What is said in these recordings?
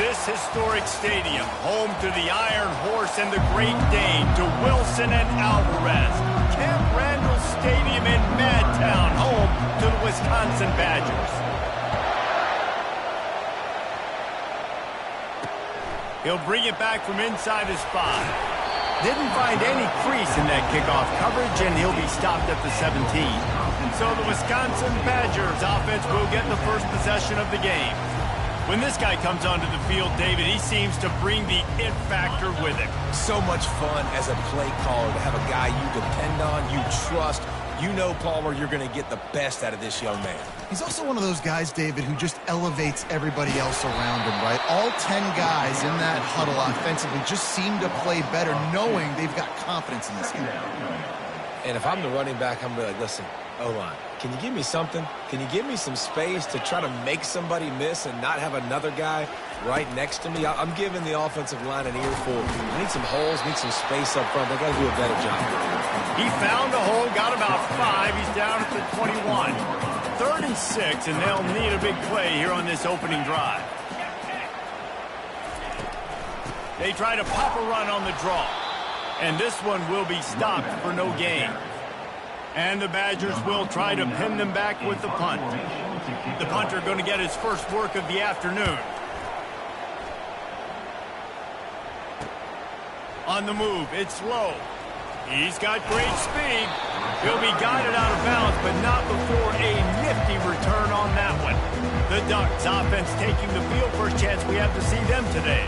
This historic stadium, home to the Iron Horse and the Great Dane, to Wilson and Alvarez. Camp Randall Stadium in Madtown, home to the Wisconsin Badgers. He'll bring it back from inside his 5. Didn't find any crease in that kickoff coverage, and he'll be stopped at the 17. So the Wisconsin Badgers offense will get the first possession of the game. When this guy comes onto the field, David, he seems to bring the it factor with him. So much fun as a play caller to have a guy you depend on, you trust. You know, Palmer, you're going to get the best out of this young man. He's also one of those guys, David, who just elevates everybody else around him, right? All 10 guys in that huddle offensively just seem to play better knowing they've got confidence in this game. And if I'm the running back, I'm going to be like, listen, O-line, can you give me something? Can you give me some space to try to make somebody miss and not have another guy right next to me? I'm giving the offensive line an earful. I need some holes, need some space up front. They got to do a better job. He found a hole, got about 5. He's down at the 21. 3rd and 6, and they'll need a big play here on this opening drive. They try to pop a run on the draw, and this one will be stopped for no gain. And the Badgers will try to pin them back with the punt. The punter going to get his first work of the afternoon. On the move, it's low. He's got great speed. He'll be guided out of bounds, but not before a nifty return on that one. The Ducks offense taking the field. First chance we have to see them today.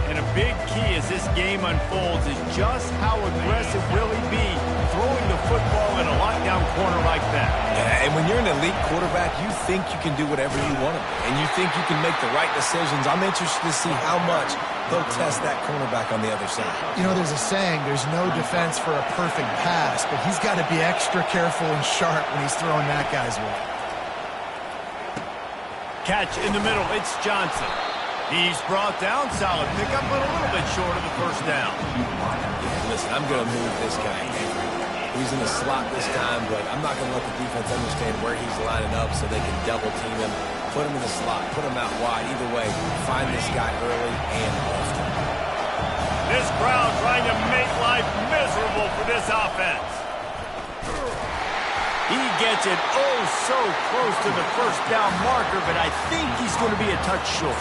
And a big key as this game unfolds is just how aggressive will he be throwing the football in a lockdown corner like that. Yeah, and when you're an elite quarterback, you think you can do whatever you want to do, and you think you can make the right decisions. I'm interested to see how much they'll test that cornerback on the other side. You know, there's a saying, there's no defense for a perfect pass, but he's got to be extra careful and sharp when he's throwing that guy's way. Catch in the middle, it's Johnson. He's brought down, solid pickup, but a little bit short of the first down. Yeah, listen, I'm going to move this guy. He's in the slot this time, but I'm not going to let the defense understand where he's lining up so they can double team him. Put him in the slot, put him out wide. Either way, find this guy early and often. This crowd trying to make life miserable for this offense. He gets it oh so close to the first down marker, but I think he's going to be a touch short.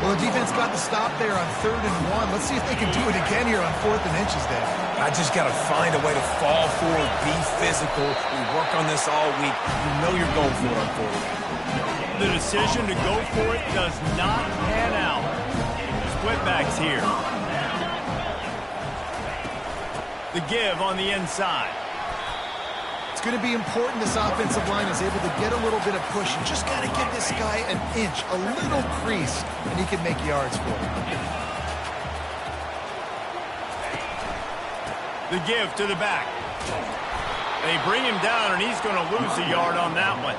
Well, the defense got the stop there on 3rd and 1. Let's see if they can do it again here on 4th and inches, Dave. I just got to find a way to fall forward, be physical. We work on this all week. You know you're going for it on 4th. The decision to go for it does not pan out. Split backs here. The give on the inside. It's going to be important this offensive line is able to get a little bit of push. You just got to give this guy an inch, a little crease, and he can make yards for it. The give to the back. They bring him down, and he's going to lose a yard on that one.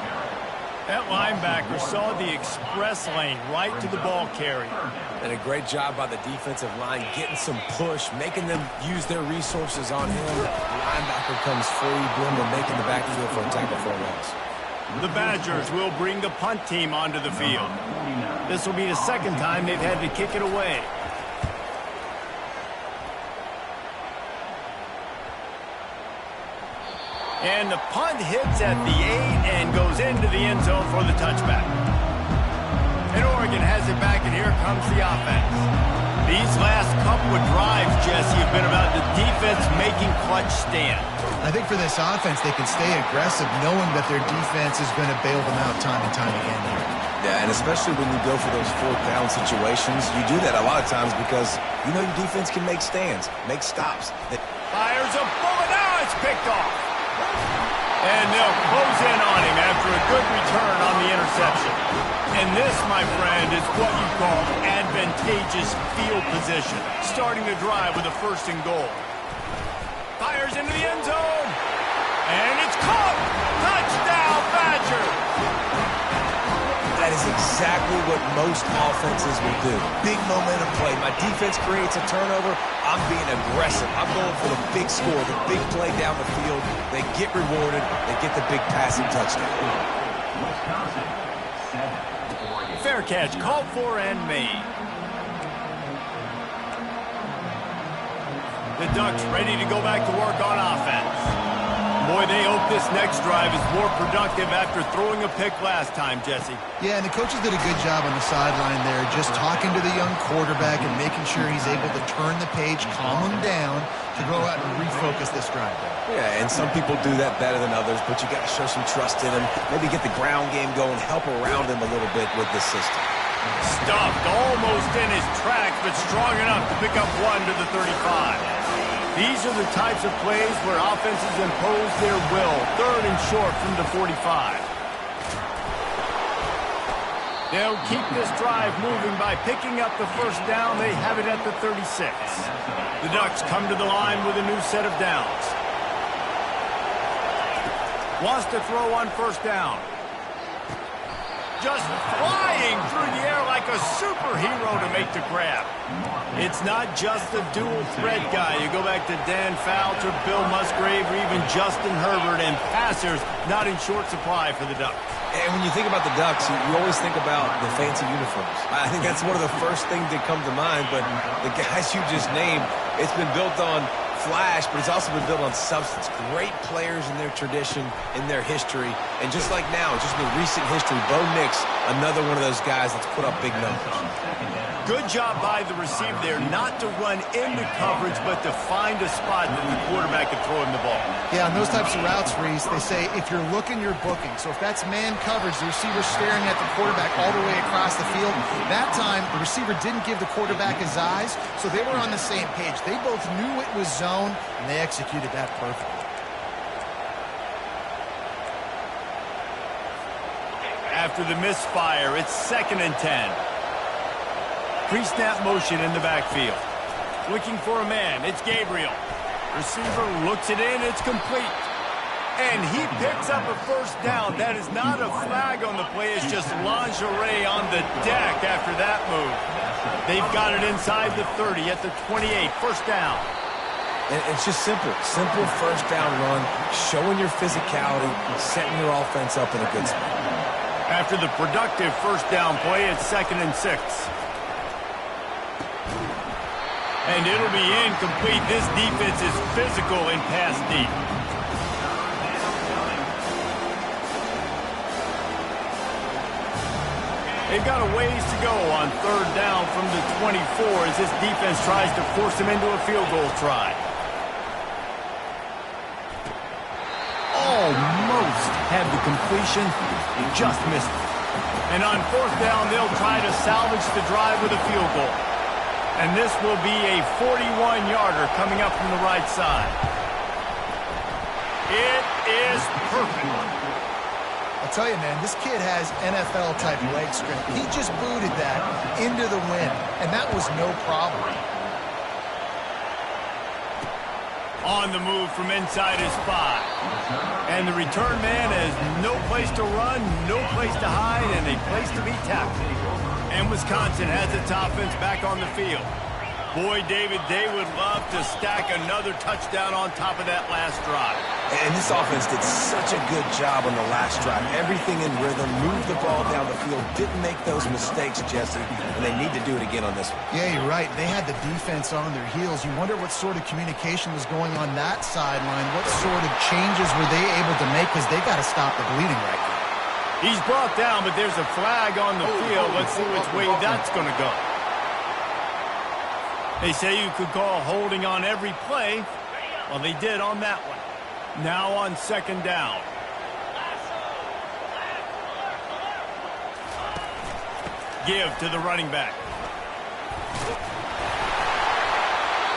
That linebacker saw the express lane right to the ball carrier. And a great job by the defensive line getting some push, making them use their resources on him. The linebacker comes free, Blimmer making the backfield for a tackle for a loss. The Badgers will bring the punt team onto the field. This will be the second time they've had to kick it away. And the punt hits at the 8 and goes into the end zone for the touchback. And Oregon has it back, and here comes the offense. These last couple of drives, Jesse, have been about the defense making clutch stand. I think for this offense, they can stay aggressive knowing that their defense is going to bail them out time and time again here. Yeah, and especially when you go for those 4th down situations, you do that a lot of times because you know your defense can make stands, make stops. Fires a bullet. Now it's picked off. And they'll close in on him after a good return on the interception. And this, my friend, is what you call advantageous field position. Starting the drive with a 1st and goal. Fires into the end zone. And it's caught. Touchdown, Badgers. That is exactly what most offenses will do. Big momentum play. My defense creates a turnover. I'm being aggressive. I'm going for the big score, the big play down the field. They get rewarded. They get the big passing touchdown. Fair catch, called for and made. The Ducks ready to go back to work on offense. Boy, they hope this next drive is more productive after throwing a pick last time, Jesse. Yeah, and the coaches did a good job on the sideline there, just talking to the young quarterback and making sure he's able to turn the page, calm him down, to go out and refocus this drive. Yeah, and some people do that better than others, but you got to show some trust in him. Maybe get the ground game going, help around him a little bit with this system. Stuffed almost in his tracks, but strong enough to pick up one to the 35. These are the types of plays where offenses impose their will. 3rd and short from the 45. They'll keep this drive moving by picking up the first down. They have it at the 36. The Ducks come to the line with a new set of downs. Wants to throw on first down. Just flying through the air like a superhero to make the grab. It's not just a dual threat guy. You go back to Dan Fouts or Bill Musgrave or even Justin Herbert, and passers not in short supply for the Ducks. And when you think about the Ducks, you always think about the fancy uniforms. I think that's one of the first things that come to mind, but the guys you just named, it's been built on flash, but it's also been built on substance. Great players in their tradition, in their history, and just like now, just in the recent history, Bo Nix, another one of those guys that's put up big numbers. Good job by the receiver there, not to run into coverage, but to find a spot that the quarterback can throw him the ball. Yeah, on those types of routes, Reese, they say if you're looking, you're booking. So if that's man coverage, the receiver's staring at the quarterback all the way across the field. That time, the receiver didn't give the quarterback his eyes, so they were on the same page. They both knew it was zone, and they executed that perfectly. After the misfire, it's 2nd and 10. Pre-snap motion in the backfield. Looking for a man. It's Gabriel. Receiver looks it in. It's complete. And he picks up a first down. That is not a flag on the play. It's just lingerie on the deck after that move. They've got it inside the 30 at the 28. First down. And it's just simple. Simple first down run, showing your physicality, setting your offense up in a good spot. After the productive first down play, it's 2nd and 6. And it'll be incomplete. This defense is physical and pass deep. They've got a ways to go on 3rd down from the 24 as this defense tries to force them into a field goal try. Almost had the completion. He just missed it. And on 4th down, they'll try to salvage the drive with a field goal. And this will be a 41-yarder coming up from the right side. It is perfect. I'll tell you, man, this kid has NFL-type leg strength. He just booted that into the wind, and that was no problem. On the move from inside his 5. And the return man has no place to run, no place to hide, and a place to be tackled. And Wisconsin has its offense back on the field. Boy, David, they would love to stack another touchdown on top of that last drive. And this offense did such a good job on the last drive. Everything in rhythm, moved the ball down the field, didn't make those mistakes, Jesse, and they need to do it again on this one. Yeah, you're right. They had the defense on their heels. You wonder what sort of communication was going on that sideline. What sort of changes were they able to make, because they got to stop the bleeding right now. He's brought down, but there's a flag on the field. Let's see which way that's going to go. They say you could call holding on every play. Well, they did on that one. Now on 2nd down. Give to the running back.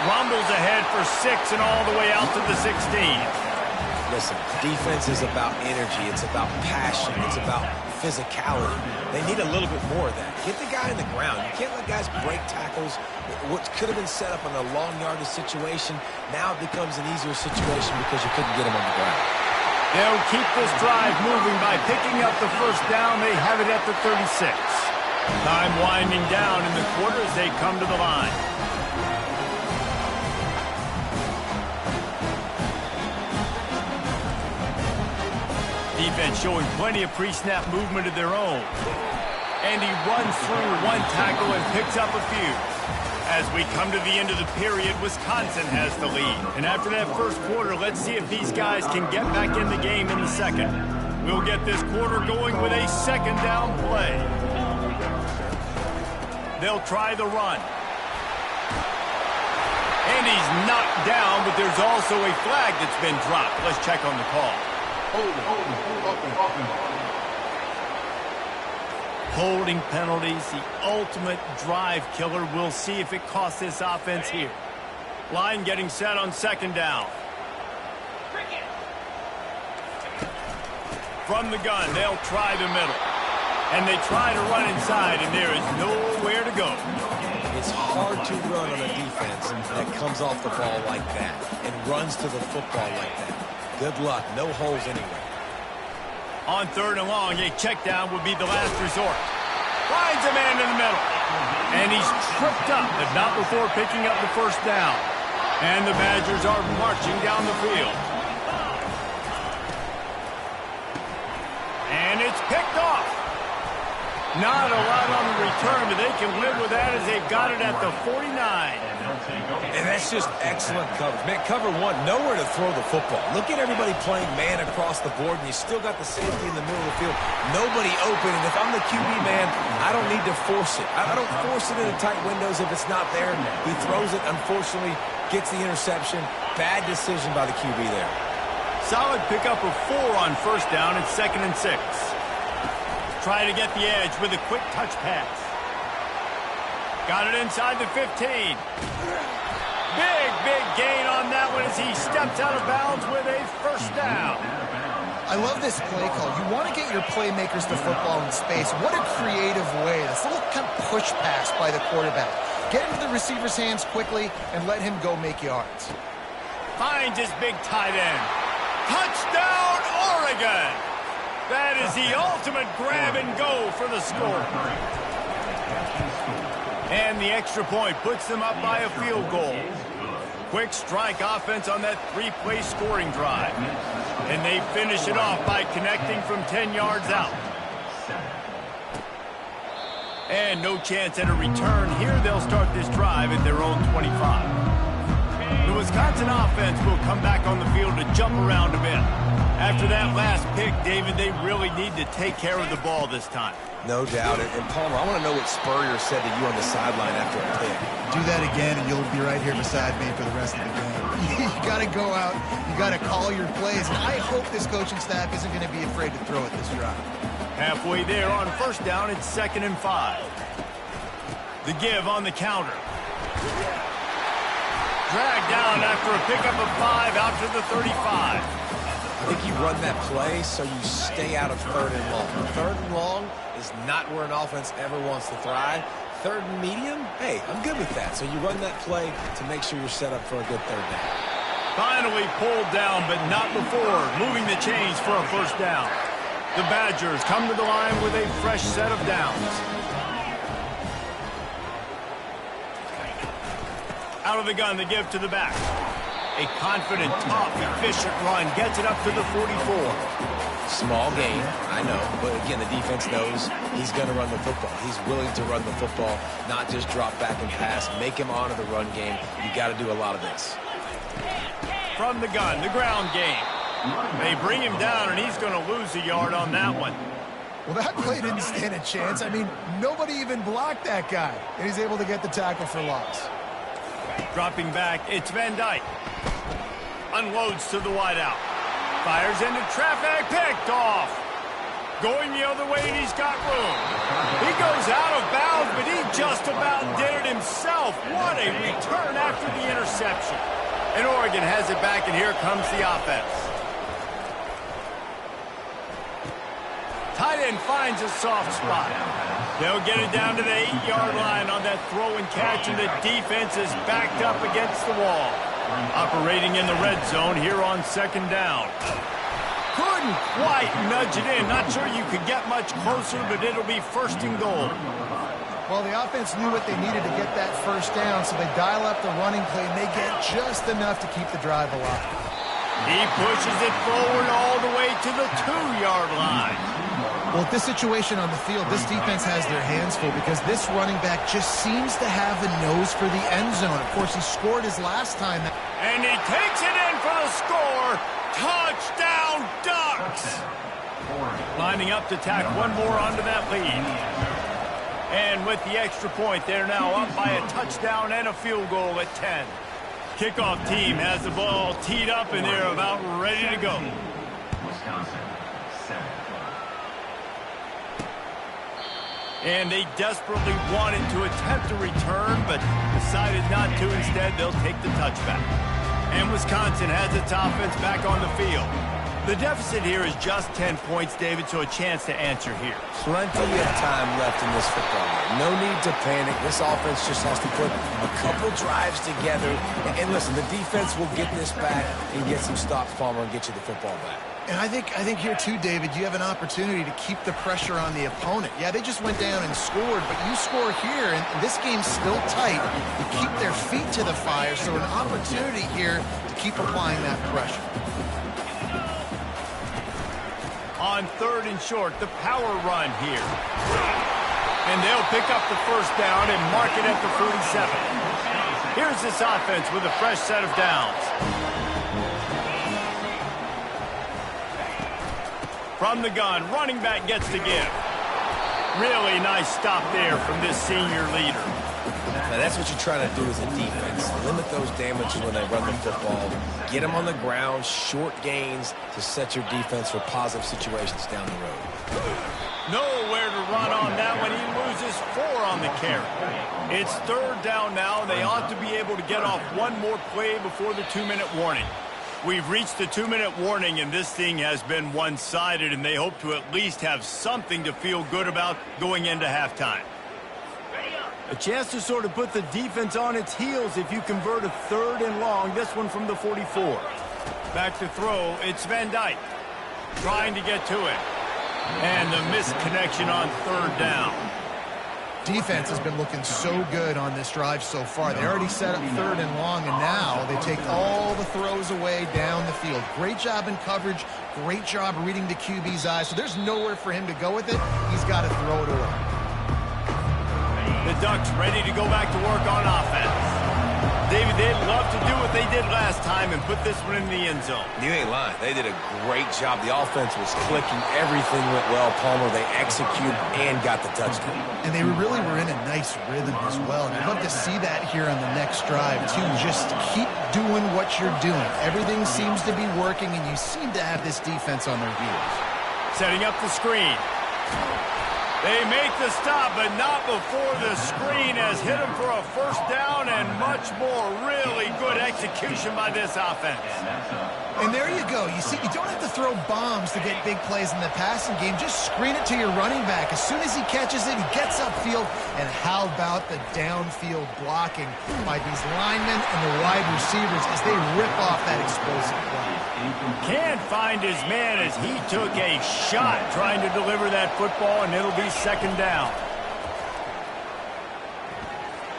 Rumbles ahead for 6 and all the way out to the 16. Listen, defense is about energy. It's about passion. It's about physicality. They need a little bit more of that. Get the guy in the ground. You can't let guys break tackles. What could have been set up in a long yardage situation, now it becomes an easier situation because you couldn't get him on the ground. They'll keep this drive moving by picking up the first down. They have it at the 36. Time winding down in the quarter as they come to the line. Defense showing plenty of pre-snap movement of their own. And he runs through one tackle and picks up a few. As we come to the end of the period, Wisconsin has the lead. And after that first quarter, let's see if these guys can get back in the game in the second. We'll get this quarter going with a second down play. They'll try the run. And he's knocked down, but there's also a flag that's been dropped. Let's check on the call. Holding penalties, the ultimate drive killer. We'll see if it costs this offense here. Line getting set on second down. From the gun, they'll try the middle. And they try to run inside, and there is nowhere to go. It's hard to run on a defense that comes off the ball like that and runs to the football like that. Good luck. No holes anywhere. On third and long, a check down would be the last resort. Finds a man in the middle. And he's tripped up, but not before picking up the first down. And the Badgers are marching down the field. And it's picked off. Not a lot on the return, but they can live with that as they've got it at the 49. And that's just excellent coverage. Man, cover one, nowhere to throw the football. Look at everybody playing man across the board, and you still got the safety in the middle of the field. Nobody open, and if I'm the QB man, I don't need to force it. I don't force it into tight windows if it's not there. He throws it, unfortunately, gets the interception. Bad decision by the QB there. Solid pickup of 4 on first down. It's 2nd and 6. Try to get the edge with a quick touch pass. Got it inside the 15. Big gain on that one as he steps out of bounds with a first down. I love this play call. You want to get your playmakers the football in space. What a creative way. This little kind of push pass by the quarterback. Get into the receiver's hands quickly and let him go make yards. Finds his big tight end. Touchdown, Oregon! That is the ultimate grab and go for the score. And the extra point puts them up by a field goal. Quick strike offense on that 3-play scoring drive. And they finish it off by connecting from 10 yards out. And no chance at a return. Here they'll start this drive at their own 25. The Wisconsin offense will come back on the field to jump around a bit. After that last pick, David, they really need to take care of the ball this time. No doubt. And Palmer, I want to know what Spurrier said to you on the sideline after a pick. Do that again, and you'll be right here beside me for the rest of the game. You got to go out. You got to call your plays. And I hope this coaching staff isn't going to be afraid to throw it this drive. Halfway there on first down, it's 2nd and 5. The give on the counter. Dragged down after a pickup of 5 out to the 35. I think you run that play so you stay out of 3rd and long. 3rd and long is not where an offense ever wants to thrive. 3rd and medium, hey, I'm good with that. So you run that play to make sure you're set up for a good 3rd down. Finally pulled down, but not before moving the chains for a first down. The Badgers come to the line with a fresh set of downs. Out of the gun, the give to the back. A confident, tough, efficient run gets it up to the 44. Small gain, I know, but again, the defense knows he's going to run the football. He's willing to run the football, not just drop back and pass, make him honor the run game. You got to do a lot of this. From the gun, the ground game. They bring him down, and he's going to lose a yard on that one. Well, that play didn't stand a chance. I mean, nobody even blocked that guy, and he's able to get the tackle for loss. Dropping back, it's Van Dyke. Unloads to the wideout. Fires into traffic, picked off. Going the other way, and he's got room. He goes out of bounds, but he just about did it himself. What a return after the interception. And Oregon has it back, and here comes the offense. Tight end finds a soft spot. They'll get it down to the 8-yard line on that throw and catch, and the defense is backed up against the wall. Operating in the red zone here on 2nd down. Couldn't quite nudge it in. Not sure you could get much closer, but it'll be 1st and goal. Well, the offense knew what they needed to get that first down, so they dial up the running play, and they get just enough to keep the drive alive. He pushes it forward all the way to the 2-yard line. Well, at this situation on the field, this defense has their hands full because this running back just seems to have the nose for the end zone. Of course, he scored his last time. And he takes it in for the score. Touchdown, Ducks! Lining up to tack one more onto that lead. And with the extra point, they're now up by a touchdown and a field goal at 10. Kickoff team has the ball teed up, and they're about ready to go. And they desperately wanted to attempt a return, but decided not to. Instead, they'll take the touchback. And Wisconsin has its offense back on the field. The deficit here is just 10 points, David, so a chance to answer here. Plenty of time left in this football game. No need to panic. This offense just has to put a couple drives together. And listen, the defense will get this back and get some stops, Palmer, and get you the football back. And I think here, too, David, you have an opportunity to keep the pressure on the opponent. Yeah, they just went down and scored, but you score here, and this game's still tight. You keep their feet to the fire, so an opportunity here to keep applying that pressure. On 3rd and short, the power run here. And they'll pick up the first down and mark it at the 47. Here's this offense with a fresh set of downs. From the gun, running back gets the give. Really nice stop there from this senior leader. Now, that's what you're trying to do as a defense. Limit those damages when they run the football. Get them on the ground, short gains to set your defense for positive situations down the road. Nowhere to run on that one. He loses 4 on the carry. It's 3rd down now, and they ought to be able to get off one more play before the 2-minute warning. We've reached the 2-minute warning, and this thing has been one-sided, and they hope to at least have something to feel good about going into halftime. A chance to sort of put the defense on its heels if you convert a 3rd and long, this one from the 44. Back to throw, it's Van Dyke trying to get to it. And the missed connection on 3rd down. Defense has been looking so good on this drive so far. They already set up 3rd and long, and now they take all the throws away down the field. Great job in coverage, great job reading the QB's eyes. So there's nowhere for him to go with it. He's got to throw it away. The Ducks ready to go back to work on offense. David, they'd love to do what they did last time and put this one in the end zone. You ain't lying. They did a great job. The offense was clicking. Everything went well. Palmer, they executed and got the touchdown. And they really were in a nice rhythm as well. And I'd love to see that here on the next drive, too. Just keep doing what you're doing. Everything seems to be working, and you seem to have this defense on their heels. Setting up the screen. They make the stop, but not before the screen has hit them for a first down and much more. Really good execution by this offense. And there you go. You see, you don't have to throw bombs to get big plays in the passing game. Just screen it to your running back. As soon as he catches it, he gets upfield. And how about the downfield blocking by these linemen and the wide receivers as they rip off that explosive play. Can't find his man as he took a shot trying to deliver that football, and it'll be 2nd down.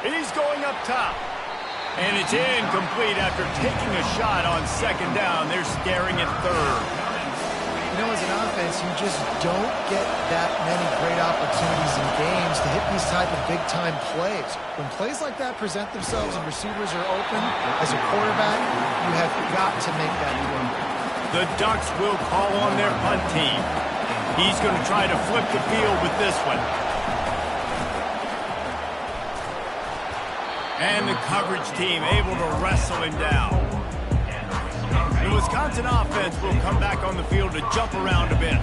He's going up top. And it's incomplete after taking a shot on 2nd down. They're staring at 3rd. You know, as an offense, you just don't get that many great opportunities in games to hit these type of big-time plays. When plays like that present themselves and receivers are open, as a quarterback, you have got to make that play. The Ducks will call on their punt team. He's going to try to flip the field with this one. And the coverage team able to wrestle him down. The Wisconsin offense will come back on the field to jump around a bit.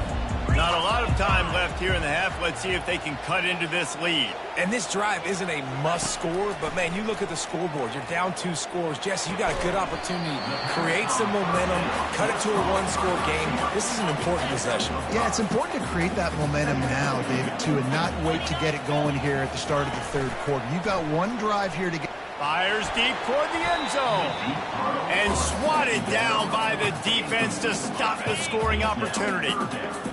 Not a lot of time left here in the half. Let's see if they can cut into this lead. And this drive isn't a must score, but, man, you look at the scoreboard. You're down 2 scores. Jesse, you got a good opportunity to create some momentum, cut it to a 1-score game. This is an important possession. Yeah, it's important to create that momentum now, David, too, and not wait to get it going here at the start of the 3rd quarter. You've got one drive here to get... Fires deep toward the end zone. And swatted down by the defense to stop the scoring opportunity.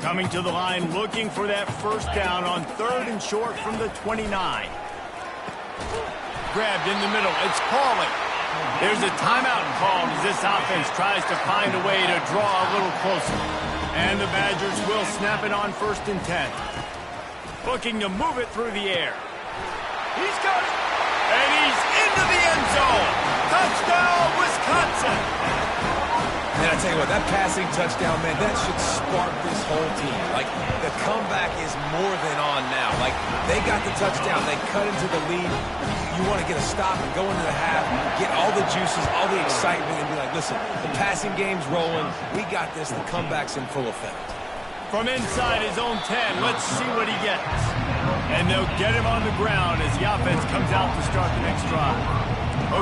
Coming to the line looking for that first down on 3rd and short from the 29. Grabbed in the middle. It's Pauling. There's a timeout called as this offense tries to find a way to draw a little closer. And the Badgers will snap it on 1st and 10. Looking to move it through the air. He's got it. And he's into the end zone. Touchdown, Wisconsin. And I tell you what, that passing touchdown, man, that should spark this whole team. Like, the comeback is more than on now. Like, they got the touchdown. They cut into the lead. You want to get a stop and go into the half, get all the juices, all the excitement, and be like, listen, the passing game's rolling. We got this. The comeback's in full effect. From inside his own 10, let's see what he gets. And they'll get him on the ground as the offense comes out to start the next drive.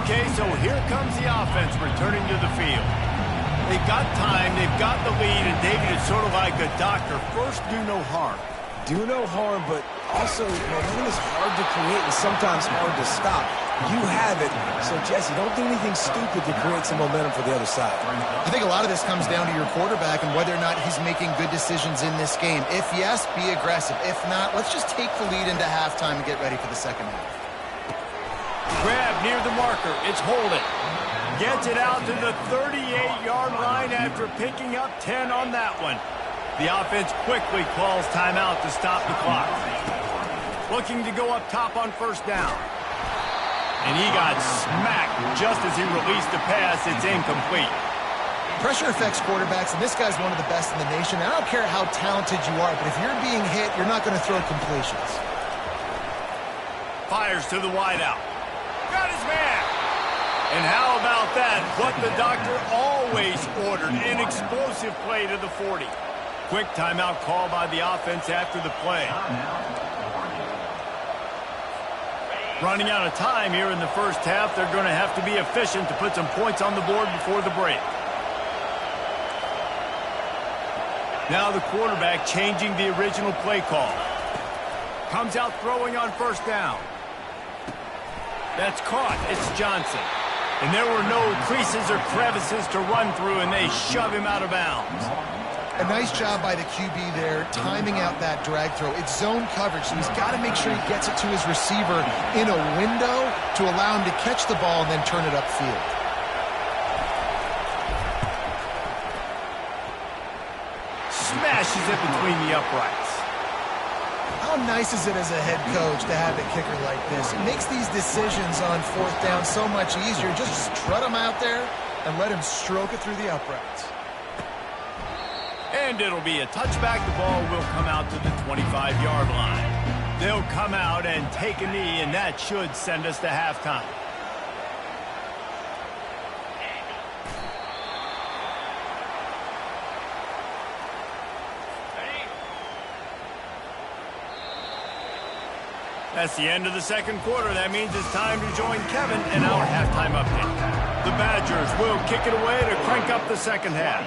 Okay, so here comes the offense returning to the field. They've got time, they've got the lead, and David is sort of like a doctor. First, do no harm. Do no harm, but also, momentum is hard to create and sometimes hard to stop. You have it, so Jesse, don't do anything stupid to create some momentum for the other side. I think a lot of this comes down to your quarterback and whether or not he's making good decisions in this game. If yes, be aggressive. If not, let's just take the lead into halftime and get ready for the second half. Grab near the marker. It's holding. Gets it out to the 38-yard line after picking up 10 on that one. The offense quickly calls timeout to stop the clock. Looking to go up top on 1st down. And he got smacked just as he released the pass. It's incomplete. Pressure affects quarterbacks, and this guy's one of the best in the nation. I don't care how talented you are, but if you're being hit, you're not going to throw completions. Fires to the wideout. Got his man. And how about that? What the doctor always ordered, an explosive play to the 40. Quick timeout call by the offense after the play. Running out of time here in the first half. They're going to have to be efficient to put some points on the board before the break. Now the quarterback changing the original play call. Comes out throwing on 1st down. That's caught. It's Johnson. And there were no creases or crevices to run through, and they shove him out of bounds. A nice job by the QB there, timing out that drag throw. It's zone coverage, so he's got to make sure he gets it to his receiver in a window to allow him to catch the ball and then turn it upfield. Smashes it between the uprights. How nice is it as a head coach to have a kicker like this? It makes these decisions on 4th down so much easier. Just strut him out there and let him stroke it through the uprights. And it'll be a touchback. The ball will come out to the 25-yard line. They'll come out and take a knee, and that should send us to halftime. That's the end of the second quarter. That means it's time to join Kevin in our halftime update. The Badgers will kick it away to crank up the second half.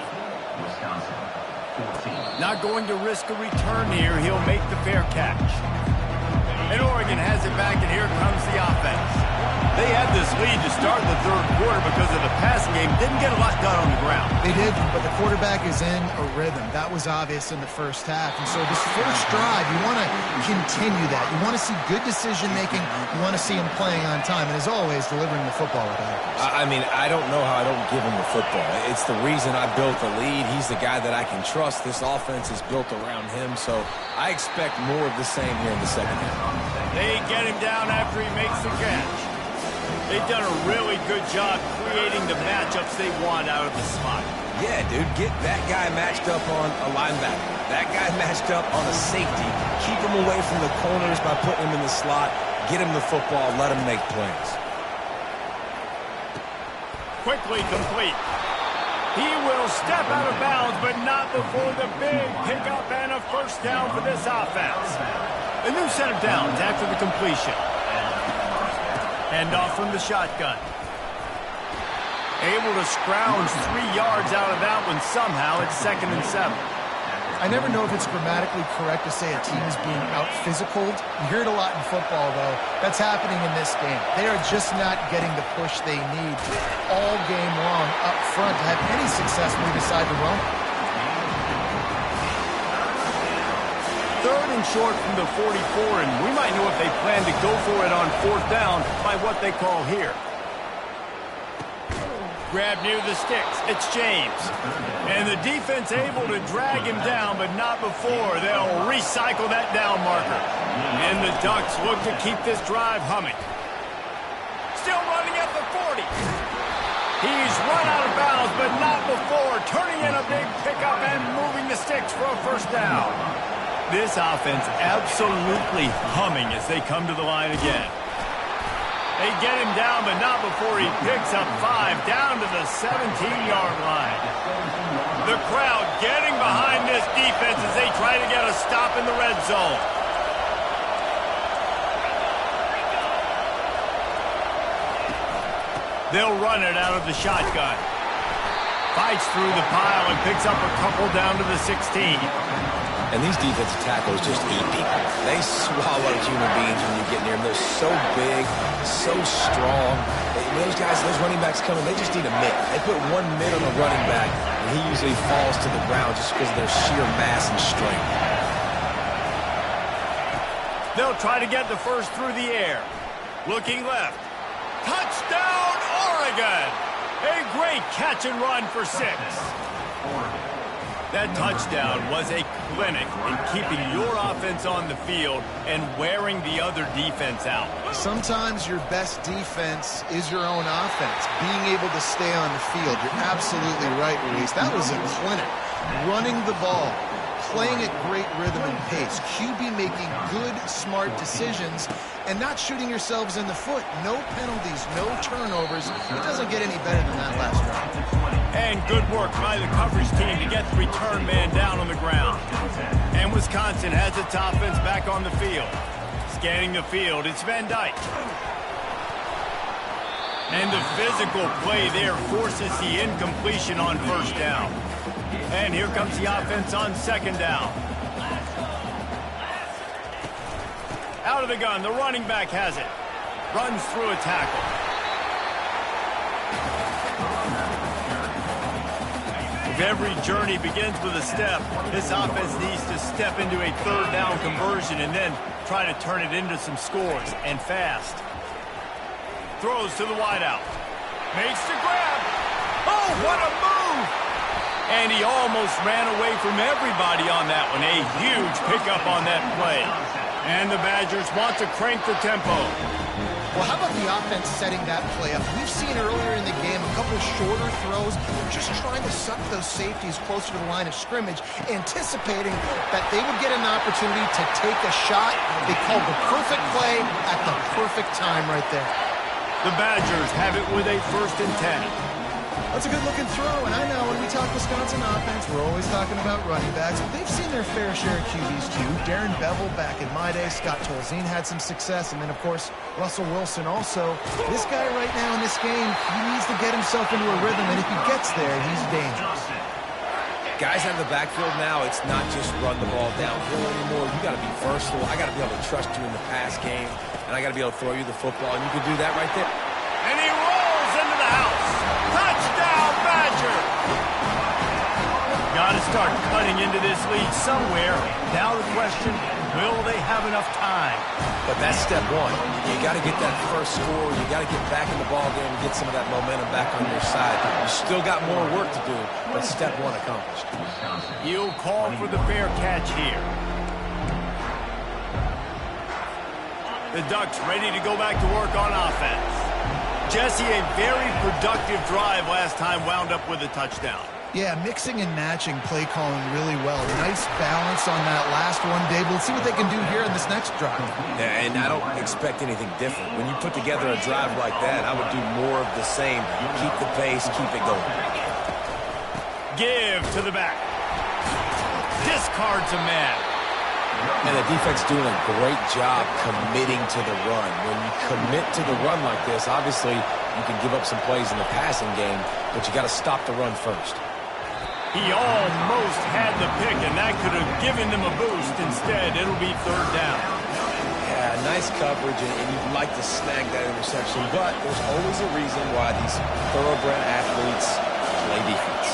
Not going to risk a return here. He'll make the fair catch. And Oregon has it back, and here comes the offense. They had this lead to start the third quarter because of the passing game. Didn't get a lot done on the ground. They did, but the quarterback is in a rhythm. That was obvious in the first half. And so this first drive, you want to continue that. You want to see good decision-making. You want to see him playing on time. And as always, delivering the football with accuracy. I mean, I don't know how I don't give him the football. It's the reason I built the lead. He's the guy that I can trust. This offense is built around him. So I expect more of the same here in the second half. They get him down after he makes the catch. They've done a really good job creating the matchups they want out of the slot. Yeah, dude, get that guy matched up on a linebacker. That guy matched up on a safety. Keep him away from the corners by putting him in the slot. Get him the football. Let him make plays. Quickly complete. He will step out of bounds, but not before the big pickup and a first down for this offense. A new set of downs after the completion. Hand off from the shotgun. Able to scrounge 3 yards out of that one somehow. It's 2nd and 7. I never know if it's grammatically correct to say a team is being out-physicaled. You hear it a lot in football, though. That's happening in this game. They are just not getting the push they need all game long up front to have any success when they decide to run. 3rd and short from the 44, and we might know if they plan to go for it on 4th down by what they call here. Grab near the sticks. It's James. And the defense able to drag him down, but not before they'll recycle that down marker. And the Ducks look to keep this drive humming. Still running at the 40. He's run out of bounds, but not before turning in a big pickup and moving the sticks for a first down. This offense absolutely humming as they come to the line again. They get him down, but not before he picks up 5 down to the 17-yard line. The crowd getting behind this defense as they try to get a stop in the red zone. They'll run it out of the shotgun. Fights through the pile and picks up a couple down to the 16. And these defensive tackles just eat people. They swallow human beings when you get near them. They're so big, so strong. Those guys, those running backs coming, they just need a mitt. They put 1 mitt on the running back, and he usually falls to the ground just because of their sheer mass and strength. They'll try to get the first through the air. Looking left. Touchdown, Oregon! A great catch and run for 6. That touchdown was a clinic in keeping your offense on the field and wearing the other defense out. Sometimes your best defense is your own offense, being able to stay on the field. You're absolutely right, Reese. That was a clinic. Running the ball, playing at great rhythm and pace. QB making good, smart decisions and not shooting yourselves in the foot. No penalties, no turnovers. It doesn't get any better than that last drive. And good work by the coverage team to get the return man down on the ground. And Wisconsin has its offense back on the field. Scanning the field, it's Van Dyke. And the physical play there forces the incompletion on first down. And here comes the offense on second down. Out of the gun, the running back has it. Runs through a tackle. If every journey begins with a step, this offense needs to step into a third down conversion and then try to turn it into some scores, and fast. Throws to the wideout. Makes the grab. Oh, what a move! And he almost ran away from everybody on that one. A huge pickup on that play. And the Badgers want to crank the tempo. Well, how about the offense setting that play up? We've seen earlier in the game a couple shorter throws. They're just trying to suck those safeties closer to the line of scrimmage, anticipating that they would get an opportunity to take a shot. They called the perfect play at the perfect time right there. The Badgers have it with a 1st and 10. That's a good-looking throw, and I know when we talk Wisconsin offense, we're always talking about running backs, but they've seen their fair share of QBs too. Darren Bevel back in my day, Scott Tolzien had some success, and then, of course, Russell Wilson also. This guy right now in this game, he needs to get himself into a rhythm, and if he gets there, he's dangerous. Guys out of the backfield now, it's not just run the ball downhill anymore. You got to be versatile. I got to be able to trust you in the pass game, and I got to be able to throw you the football, and you can do that right there. And he rolls into the house. Touchdown, Badger! Got to start cutting into this lead somewhere. Now the question, will they have enough time? But that's step one. You got to get that first score. You got to get back in the ball game and get some of that momentum back on your side. You still got more work to do, but step one accomplished. He'll call for the fair catch here. The Ducks ready to go back to work on offense. Jesse, a very productive drive last time, wound up with a touchdown. Yeah, mixing and matching play calling really well. Nice balance on that last one, Dave. Let's see what they can do here in this next drive. Yeah, and I don't expect anything different. When you put together a drive like that, I would do more of the same. Keep the pace, keep it going. Give to the back. Discards a man. And the defense doing a great job committing to the run. When you commit to the run like this, obviously you can give up some plays in the passing game, but you got to stop the run first. He almost had the pick, and that could have given them a boost. Instead, it'll be third down. Yeah, nice coverage, and you'd like to snag that interception, but there's always a reason why these thoroughbred athletes play defense.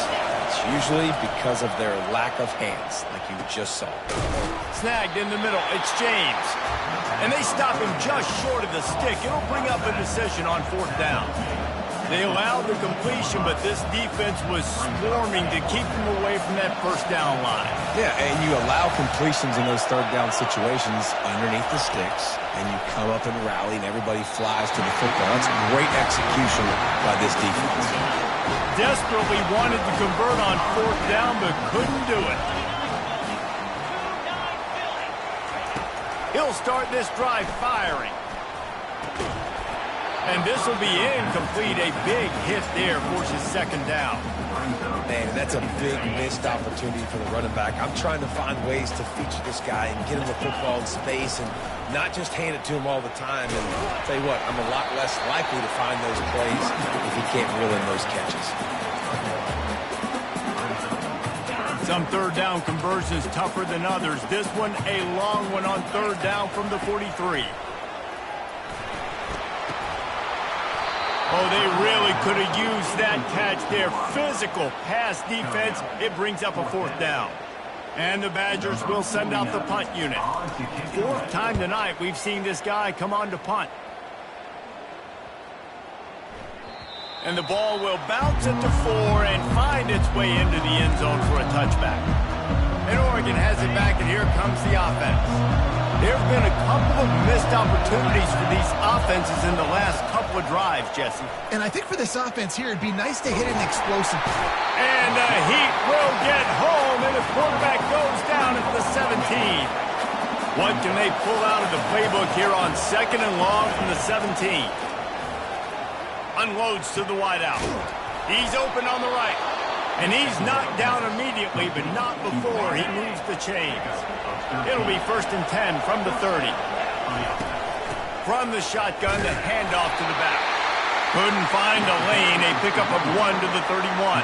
It's usually because of their lack of hands, like you just saw. Snagged in the middle, it's James. And they stop him just short of the stick. It'll bring up a decision on fourth down. They allowed the completion, but this defense was swarming to keep them away from that first down line. Yeah, and you allow completions in those third down situations underneath the sticks, and you come up and rally, and everybody flies to the football. That's great execution by this defense. Desperately wanted to convert on fourth down, but couldn't do it. He'll start this drive firing. And this will be incomplete. A big hit there forces second down. Man, that's a big missed opportunity for the running back. I'm trying to find ways to feature this guy and get him the football in space and not just hand it to him all the time. And I'll tell you what, I'm a lot less likely to find those plays if he can't reel in those catches. Some third down conversions tougher than others. This one a long one on third down from the 43. Oh, they really could have used that catch there. Physical pass defense. It brings up a fourth down. And the Badgers will send out the punt unit. Fourth time tonight we've seen this guy come on to punt. And the ball will bounce it to 4 and find its way into the end zone for a touchback. And Oregon has it back, and here comes the offense. There have been a couple of missed opportunities for these offenses in the last couple of drives, Jesse. And I think for this offense here, it'd be nice to hit an explosive play. And the Heat will get home, and the quarterback goes down at the 17. What can they pull out of the playbook here on second and long from the 17? Unloads to the wideout. He's open on the right. And he's knocked down immediately, but not before he moves the chains. It'll be 1st and 10 from the 30. From the shotgun, the handoff to the back. Couldn't find a lane. A pickup of 1 to the 31.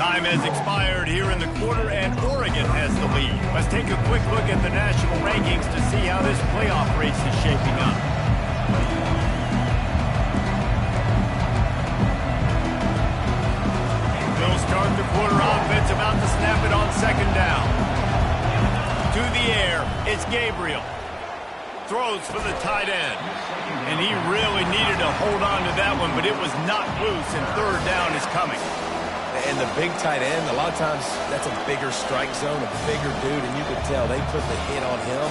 Time has expired here in the quarter, and Oregon has the lead. Let's take a quick look at the national rankings to see how this playoff race is shaping up. They'll start the quarter offense, about to snap it on second down. To the air, it's Gabriel. Throws for the tight end. And he really needed to hold on to that one, but it was knocked loose, and third down is coming. And the big tight end, a lot of times that's a bigger strike zone, a bigger dude, and you could tell they put the hit on him,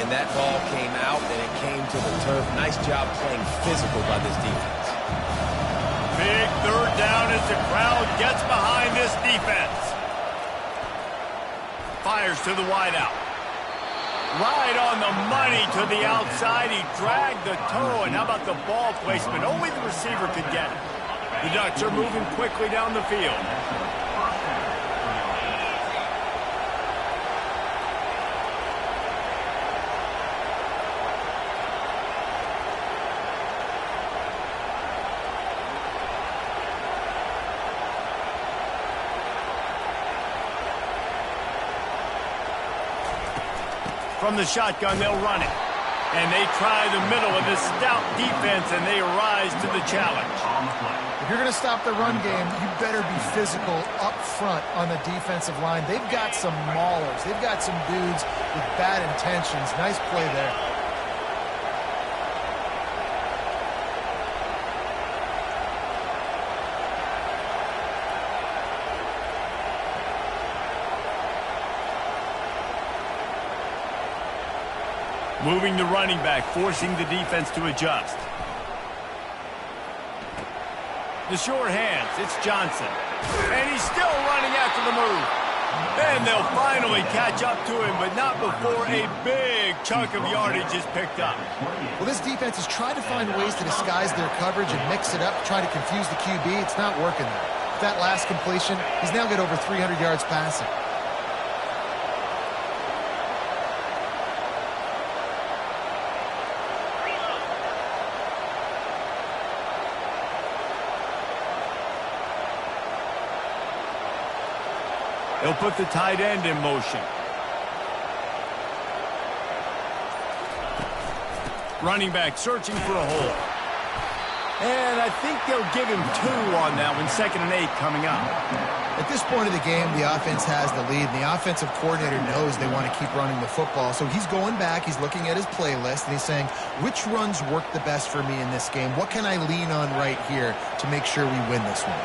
and that ball came out, and it came to the turf. Nice job playing physical by this defense. Big third down as the crowd gets behind this defense. Fires to the wideout. Right on the money to the outside. He dragged the toe, and how about the ball placement? Only the receiver could get it. The Ducks are moving quickly down the field. From the shotgun, they'll run it. And they try the middle of this stout defense, and they rise to the challenge. If you're going to stop the run game, you better be physical up front on the defensive line. They've got some maulers. They've got some dudes with bad intentions. Nice play there. Moving the running back, forcing the defense to adjust. The short hands, it's Johnson. And he's still running after the move. And they'll finally catch up to him, but not before a big chunk of yardage is picked up. Well, this defense is trying to find ways to disguise their coverage and mix it up, trying to confuse the QB. It's not working there. That last completion, he's now got over 300 yards passing. They'll put the tight end in motion. Running back searching for a hole. And I think they'll give him 2 on that one. 2nd and 8 coming up. At this point of the game, the offense has the lead, and the offensive coordinator knows they want to keep running the football. So he's going back, he's looking at his playlist, and he's saying, which runs work the best for me in this game? What can I lean on right here to make sure we win this one?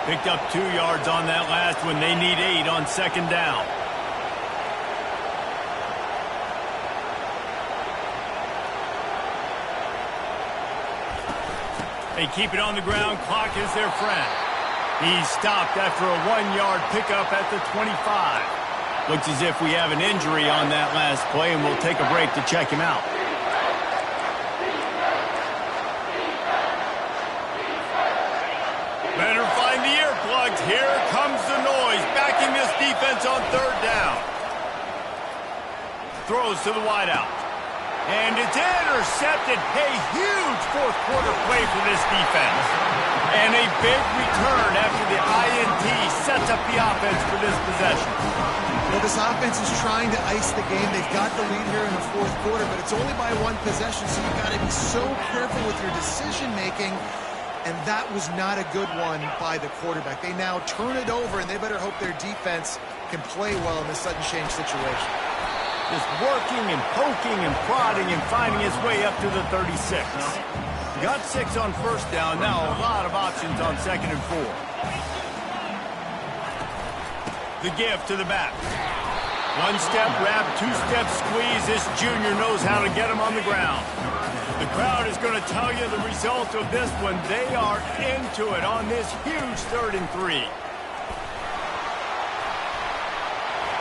Picked up 2 yards on that last one. They need 8 on 2nd down. They keep it on the ground. Clock is their friend. He's stopped after a 1-yard pickup at the 25. Looks as if we have an injury on that last play, and we'll take a break to check him out. Better find the earplugs. Here comes the noise. Backing this defense on 3rd down. Throws to the wideout. And it's intercepted. A huge 4th quarter play for this defense. And a big return after the INT sets up the offense for this possession. Well, this offense is trying to ice the game. They've got the lead here in the 4th quarter, but it's only by 1 possession, so you've got to be so careful with your decision-making. And that was not a good one by the quarterback. They now turn it over, and they better hope their defense can play well in this sudden change situation. Just working and poking and prodding and finding his way up to the 36. Got 6 on 1st down. Now a lot of options on 2nd and 4. The give to the back. 1-step wrap, 2-step squeeze. This junior knows how to get him on the ground. The crowd is going to tell you the result of this one. They are into it on this huge 3rd and 3.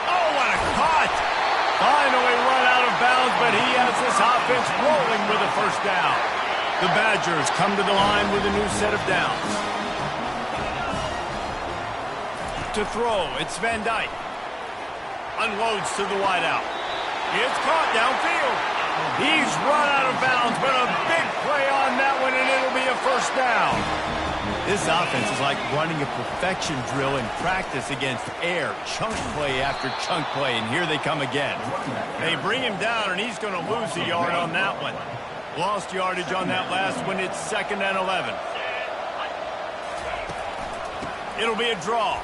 Oh, what a cut! Finally run out of bounds, but he has this offense rolling with a 1st down. The Badgers come to the line with a new set of downs. To throw, it's Van Dyke. Unloads to the wideout. It's caught downfield. He's run out of bounds, but a big play on that one, and it'll be a 1st down. This offense is like running a perfection drill in practice against air. Chunk play after chunk play, and here they come again. They bring him down, and he's going to lose a yard on that one. Lost yardage on that last one. It's 2nd and 11. It'll be a draw.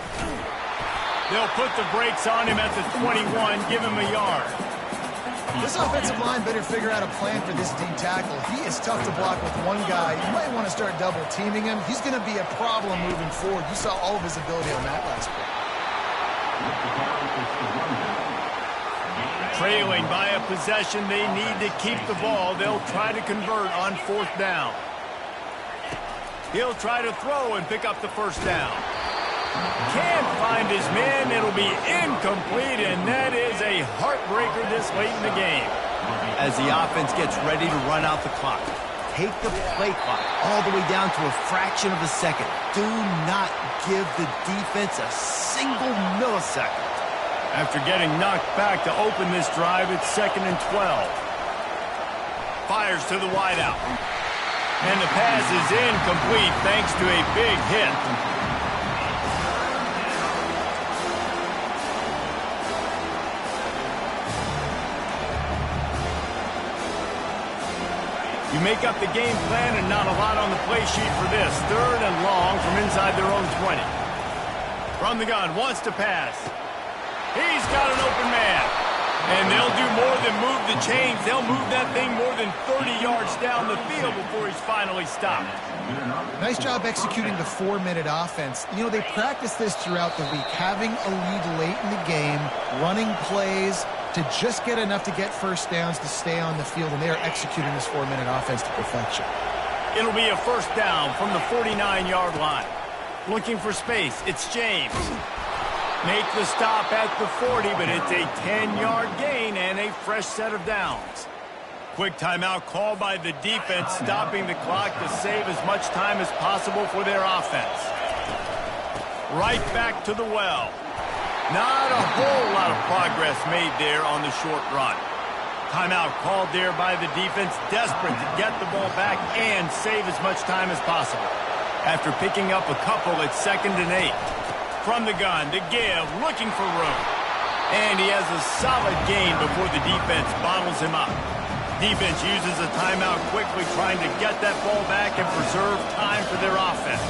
They'll put the brakes on him at the 21, give him a yard. This offensive line better figure out a plan for this D tackle. He is tough to block with one guy. You might want to start double-teaming him. He's going to be a problem moving forward. You saw all of his ability on that last play. Trailing by a possession, they need to keep the ball. They'll try to convert on 4th down. He'll try to throw and pick up the 1st down. Can't find his man. It'll be incomplete, and that is a heartbreaker this late in the game. As the offense gets ready to run out the clock, take the play clock all the way down to a fraction of a second. Do not give the defense a single millisecond. After getting knocked back to open this drive, it's 2nd and 12. Fires to the wideout. And the pass is incomplete thanks to a big hit. You make up the game plan and not a lot on the play sheet for this. 3rd and long from inside their own 20. From the gun, wants to pass. He's got an open man. And they'll do more than move the chains. They'll move that thing more than 30 yards down the field before he's finally stopped. Nice job executing the 4-minute offense. You know, they practice this throughout the week, having a lead late in the game, running plays to just get enough to get 1st downs to stay on the field, and they are executing this 4-minute offense to perfection. It'll be a 1st down from the 49-yard line. Looking for space, it's James. Make the stop at the 40, but it's a 10-yard gain and a fresh set of downs. Quick timeout called by the defense, stopping the clock to save as much time as possible for their offense. Right back to the well. Not a whole lot of progress made there on the short run. Timeout called there by the defense, desperate to get the ball back and save as much time as possible. After picking up a couple, it's 2nd and 8. from the gun to give, looking for room. And he has a solid gain before the defense bottles him up. Defense uses a timeout quickly, trying to get that ball back and preserve time for their offense.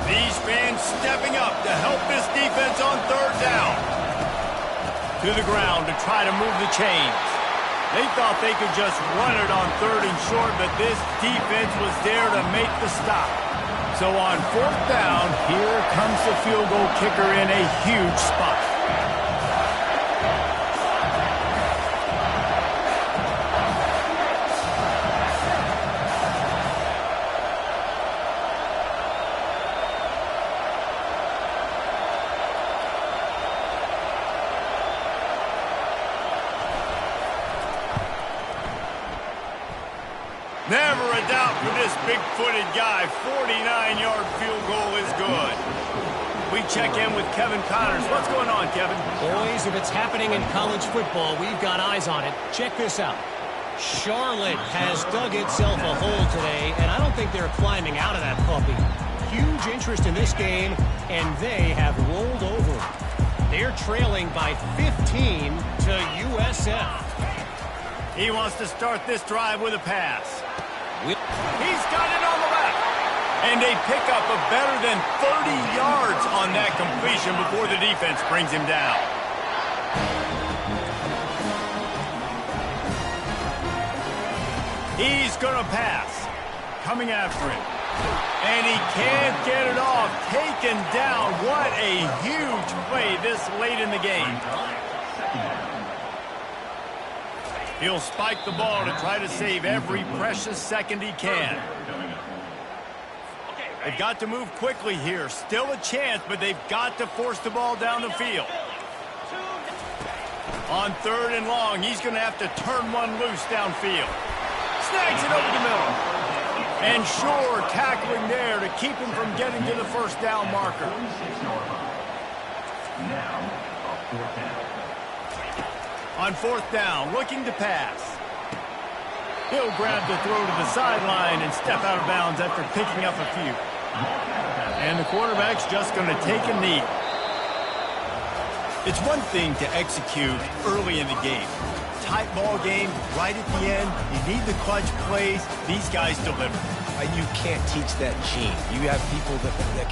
These fans stepping up to help this defense on third down. To the ground to try to move the chains. They thought they could just run it on third and short, but this defense was there to make the stop. So on fourth down, here comes the field goal kicker in a huge spot. Never a doubt for this big-footed guy. 49-yard field goal is good. We check in with Kevin Connors. What's going on, Kevin? Boys, if it's happening in college football, we've got eyes on it. Check this out. Charlotte has dug itself a hole today, and I don't think they're climbing out of that puppy. Huge interest in this game, and they have rolled over. They're trailing by 15 to USF. He wants to start this drive with a pass. He's got it on the left. And they pick up a better than 30 yards on that completion before the defense brings him down. He's going to pass. Coming after him. And he can't get it off. Taken down. What a huge play this late in the game. He'll spike the ball to try to save every precious second he can. They've got to move quickly here. Still a chance, but they've got to force the ball down the field. On third and long, he's going to have to turn one loose downfield. Snags it over the middle. And Shore tackling there to keep him from getting to the first down marker. On fourth down, looking to pass. He'll grab the throw to the sideline and step out of bounds after picking up a few. And the quarterback's just going to take a knee. It's one thing to execute early in the game. Tight ball game, right at the end, you need the clutch plays. These guys deliver. You can't teach that gene. You have people that can